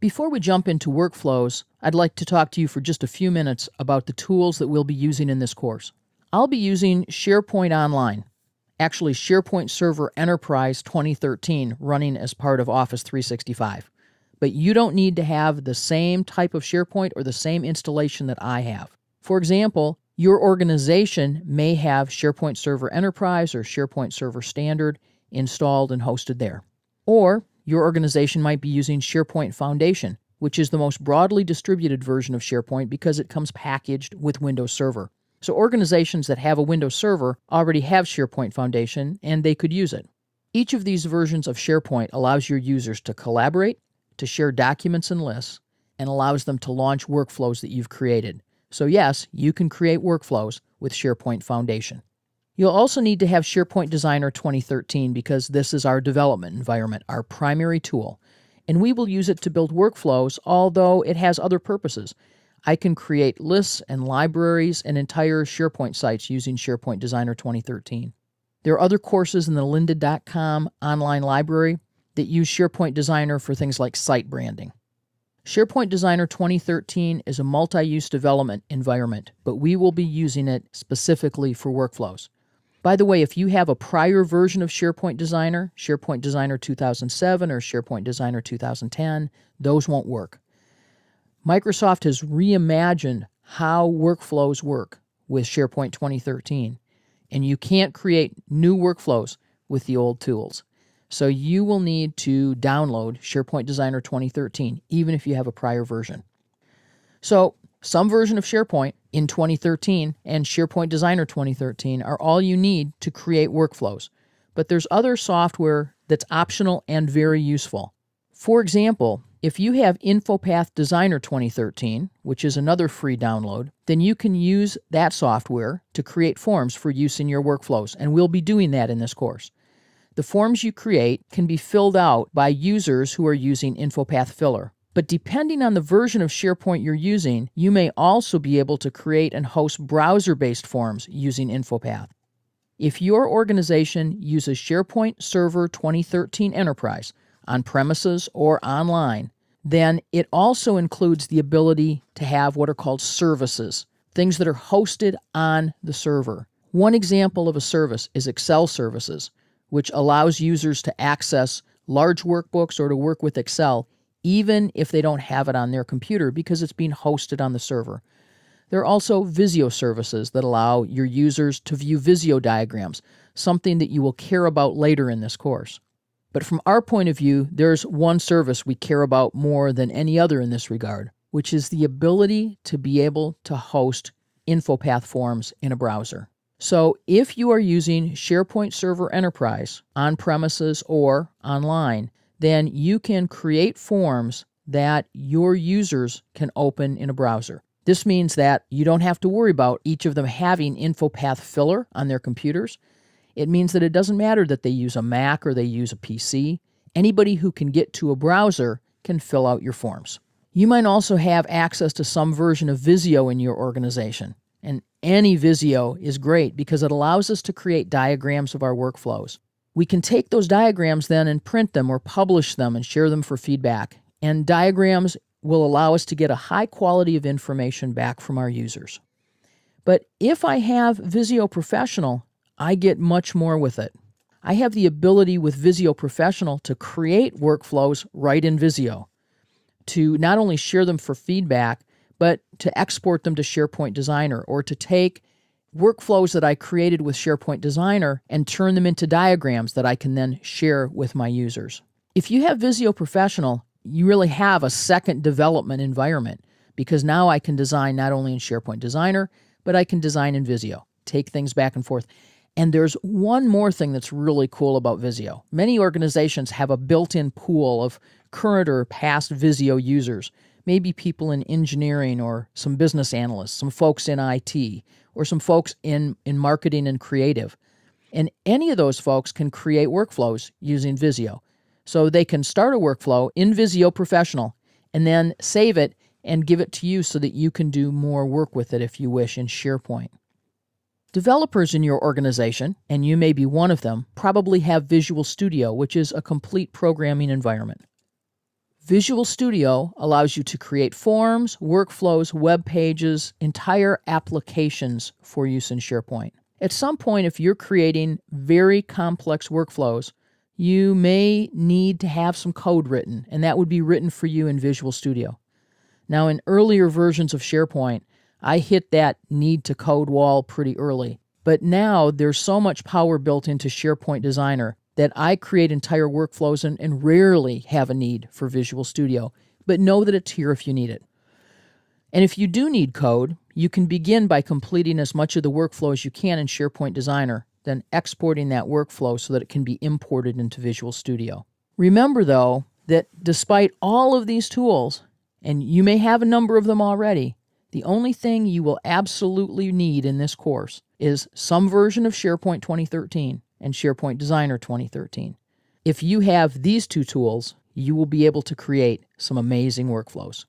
Before we jump into workflows, I'd like to talk to you for just a few minutes about the tools that we'll be using in this course. I'll be using SharePoint Online, actually SharePoint Server Enterprise 2013 running as part of Office 365. But you don't need to have the same type of SharePoint or the same installation that I have. For example, your organization may have SharePoint Server Enterprise or SharePoint Server Standard installed and hosted there. Or your organization might be using SharePoint Foundation, which is the most broadly distributed version of SharePoint because it comes packaged with Windows Server. So organizations that have a Windows Server already have SharePoint Foundation, and they could use it. Each of these versions of SharePoint allows your users to collaborate, to share documents and lists, and allows them to launch workflows that you've created. So yes, you can create workflows with SharePoint Foundation. You'll also need to have SharePoint Designer 2013 because this is our development environment, our primary tool. And we will use it to build workflows, although it has other purposes. I can create lists and libraries and entire SharePoint sites using SharePoint Designer 2013. There are other courses in the lynda.com online library that use SharePoint Designer for things like site branding. SharePoint Designer 2013 is a multi-use development environment, but we will be using it specifically for workflows. By the way, if you have a prior version of SharePoint Designer 2007 or SharePoint Designer 2010, those won't work. Microsoft has reimagined how workflows work with SharePoint 2013, and you can't create new workflows with the old tools. So you will need to download SharePoint Designer 2013, even if you have a prior version. So some version of SharePoint in 2013 and SharePoint Designer 2013 are all you need to create workflows. But there's other software that's optional and very useful. For example, if you have InfoPath Designer 2013, which is another free download, then you can use that software to create forms for use in your workflows, and we'll be doing that in this course. The forms you create can be filled out by users who are using InfoPath Filler. But depending on the version of SharePoint you're using, you may also be able to create and host browser-based forms using InfoPath. If your organization uses SharePoint Server 2013 Enterprise on premises or online, then it also includes the ability to have what are called services, things that are hosted on the server. One example of a service is Excel services, which allows users to access large workbooks or to work with Excel even if they don't have it on their computer because it's being hosted on the server. There are also Visio services that allow your users to view Visio diagrams, something that you will care about later in this course. But from our point of view, there's one service we care about more than any other in this regard, which is the ability to be able to host InfoPath forms in a browser. So if you are using SharePoint Server Enterprise on premises or online, then you can create forms that your users can open in a browser. This means that you don't have to worry about each of them having InfoPath Filler on their computers. It means that it doesn't matter that they use a Mac or they use a PC. Anybody who can get to a browser can fill out your forms. You might also have access to some version of Visio in your organization. And any Visio is great because it allows us to create diagrams of our workflows. We can take those diagrams then and print them or publish them and share them for feedback. And diagrams will allow us to get a high quality of information back from our users. But if I have Visio Professional, I get much more with it. I have the ability with Visio Professional to create workflows right in Visio, to not only share them for feedback, but to export them to SharePoint Designer or to take workflows that I created with SharePoint Designer and turn them into diagrams that I can then share with my users. If you have Visio Professional, you really have a second development environment because now I can design not only in SharePoint Designer, but I can design in Visio, take things back and forth. And there's one more thing that's really cool about Visio. Many organizations have a built-in pool of current or past Visio users, maybe people in engineering or some business analysts, some folks in IT, or some folks in marketing and creative. And any of those folks can create workflows using Visio. So they can start a workflow in Visio Professional and then save it and give it to you so that you can do more work with it if you wish in SharePoint. Developers in your organization, and you may be one of them, probably have Visual Studio, which is a complete programming environment. Visual Studio allows you to create forms, workflows, web pages, entire applications for use in SharePoint. At some point, if you're creating very complex workflows, you may need to have some code written, and that would be written for you in Visual Studio. Now, in earlier versions of SharePoint, I hit that need to code wall pretty early. But now there's so much power built into SharePoint Designer that I create entire workflows and rarely have a need for Visual Studio, but know that it's here if you need it. And if you do need code, you can begin by completing as much of the workflow as you can in SharePoint Designer, then exporting that workflow so that it can be imported into Visual Studio. Remember, though, that despite all of these tools, and you may have a number of them already, the only thing you will absolutely need in this course is some version of SharePoint 2013 and SharePoint Designer 2013. If you have these two tools, you will be able to create some amazing workflows.